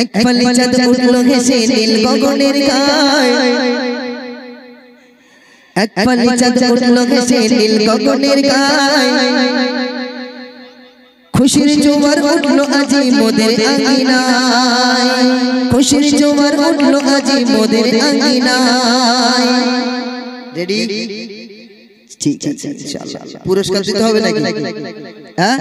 এক ফালি চাঁদ উঠলো হেসে নীল গগনের গায় এক ফালি চাঁদ উঠলো হেসে নীল গগনের গায় খুশির জোয়ার উঠলো আজি মোদের আঙ্গিনায় খুশির জোয়ার উঠলো আজি মোদের আঙ্গিনায় রেডি ঠিক আছে ইনশাআল্লাহ পুরস্কার দিতে হবে নাকি হ্যাঁ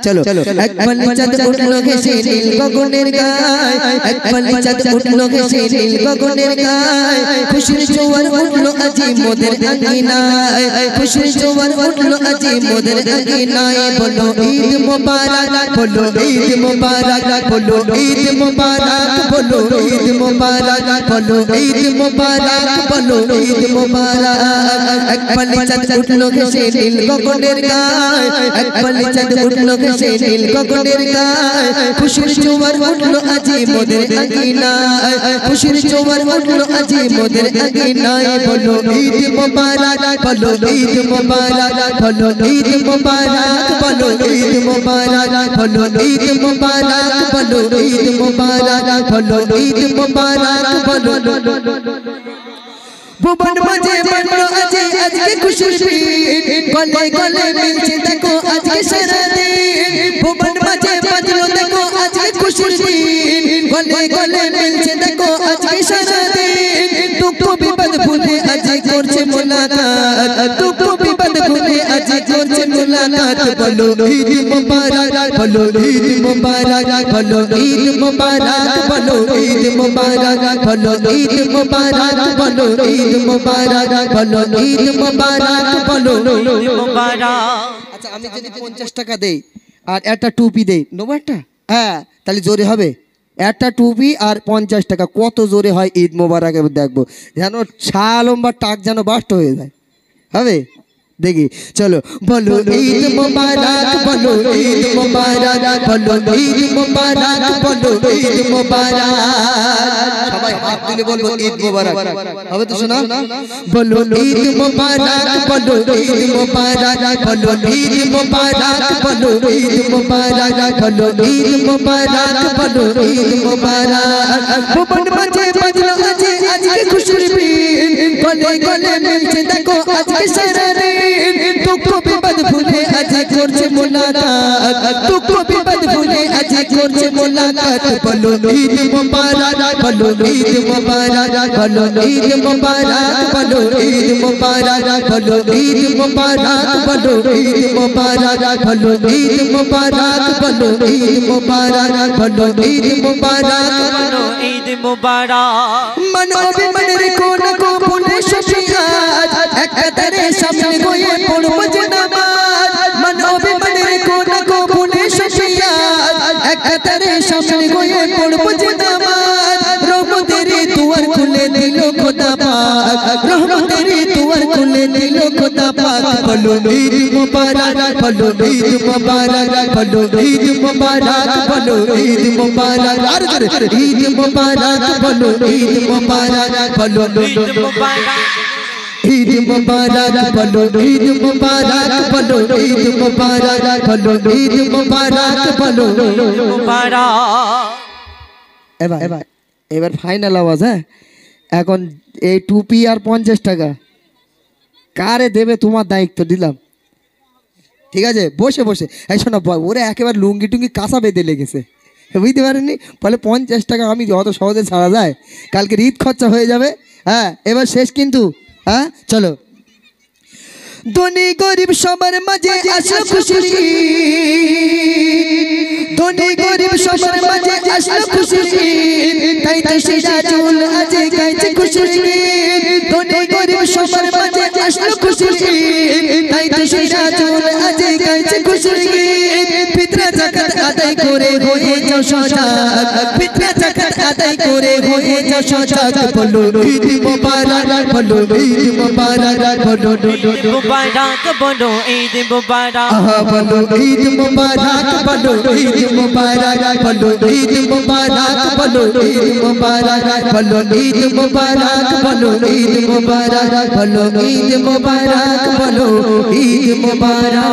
চলো এক ফালি চাঁদ উঠলো হেসে নীল গগনের গায় এক ফালি চাঁদ উঠলো হেসে নীল গগনের গায় খুশির জোয়ার উঠলো আজি মোদের আঙ্গিনায় খুশির জোয়ার উঠলো আজি মোদের আঙ্গিনায় বলো ঈদ মুবারক বলো ঈদ মুবারক বলো ঈদ মুবারক বলো ঈদ মুবারক বলো ঈদ মুবারক বলো ঈদ মুবারক এক ফালি চাঁদ উঠলো হেসে নীল গগনের গায় এক ফালি চাঁদ উঠলো হেসে নীল গগনের গায় খুশির জোয়ার উঠলো আজি মোদের আঙ্গিনায় খুশির জোয়ার উঠলো আজি মোদের আঙ্গিনায় বলো ঈদ মুবারক বলো ঈদ মুবারক বলো ঈদ মুবারক বলো ঈদ মুবারক বলো ঈদ মুবারক বলো ঈদ মুবারক বলো ঈদ মুবারক বলো ভুবন মাঝে বানলো আজি আজকে খুশির দিন গলে গলে মিলছে দেখো আজকে সারা দিন ভুবন মাঝে বানলো দেখো আজকে খুশির দিন গলে গলে মিলছে দেখো আজকে সারা দিন দুঃখ বিপদ ভুলে আজি করছে মুলাকাত দুঃখ বিপদ ভুলে আজি করছে মুলাকাত বলো ঈদ মুবারক বলো ঈদ মুবারক বলো ঈদ মুবারক বলো ঈদ মুবারক বলো ঈদ মুবারক বলো ঈদ মুবারক বলো ঈদ মুবারক বলো ঈদ মুবারক আচ্ছা আমি যদি 50 টাকা দেই আর একটা টুপি দেই নেবো একটা হ্যাঁ তাহলে জোরে হবে একটা টুপি আর 50 টাকা কত জোরে হয় ঈদ মুবারকের দেখবো যেন লম্বা টাক যেন বাস্ট হয়ে যায় হবে দেখি চলো বলো ঈদ মুবারক বলো ঈদ মুবারক বলো ঈদ মুবারক বলো ঈদ মুবারক সবাই হাত তুলে বলবো ঈদ মুবারক হবে তো শোনা বলো ঈদ মুবারক বলো ঈদ মুবারক বলো ঈদ মুবারক বলো ঈদ মুবারক বলো ঈদ মুবারক বলো ঈদ মুবারক ভুবন মাঝে বাজলো আজি আজকে খুশির দিন গলে গলে মিলছে দেখো আজকে সারা দিন দুঃখ বিপদ ভুলে আজি করছে মুলাকাত দুঃখ বিপদ ভুলে আজি করছে মুলাকাত বলো ঈদ মুবারক বলো ঈদ মুবারক বলো ঈদ মুবারক বলো ঈদ মুবারক বলো ঈদ মুবারক বলো ঈদ মুবারক বলো ঈদ মুবারক বলো ঈদ মুবারক বলো ঈদ মুবারক বলো ঈদ মুবারক মন অভিমান রেখো না কো ভুলে শফিয়াত এক কাতারে সামনে গিয়ে পড়বো যে নামাজ মন অভিমান রেখো না কো ভুলে শফিয়াত এক কাতারে সামনে গিয়ে পড়বো যে নামাজ রহমতের দুয়ার খুলে দিল খোদা পাক রহমতের দুয়ার খুলে দিল খোদা পাক বলো ঈদ মুবারক বলো ঈদ মুবারক বলো ঈদ মুবারক বলো ঈদ মুবারক আর জোরে ঈদ মুবারক বলো ঈদ মুবারক বলো ঈদ মুবারক ঈদ মুবারক বলো ঈদ মুবারক বলো ঈদ মুবারক বলো ঈদ মুবারক বলো মুবারক এবার ফাইনাল আওয়াজ হ্যাঁ এখন এই টুপি আর 50 টাকা কারে দেবে তোমার দায়িত্ব দিলাম ঠিক আছে বসে বসে এই শোনো ওরা একেবারে লুঙ্গি টুঙ্গি কাঁচা বেঁধে লেগেছে বুঝতে পারেননি বলে 50 টাকা আমি অত সহজে ছাড়া যায় কালকে ঈদ খরচা হয়ে যাবে হ্যাঁ এবার শেষ কিন্তু হ্যাঁ চলো ধনী গরিব সবার মাঝে আসলো খুশির ধনী গরিব সবার মাঝে আসলো খুশির তাই তো সেটা চুল আজে গাইছে খুশির ধনী গরিব সবার মাঝে আসলো খুশির তাই তো সেটা চুল আজে গাইছে খুশির ফিতরা যাকাত আদায় করে হয়ে যাও সজাগ ফিতরা যাকাত আদায় করে হয়ে যাও সজাগ বলো ঈদ মুবারক বলো ঈদ মুবারক বলো ঈদ মুবারক বলো ঈদ মুবারক বলো ঈদ মুবারক বলো ঈদ মুবারক বলো ঈদ মুবারক বলো ঈদ মুবারক বলো ঈদ মুবারক বলো ঈদ মুবারক বলো ঈদ মুবারক বলো ঈদ মুবারক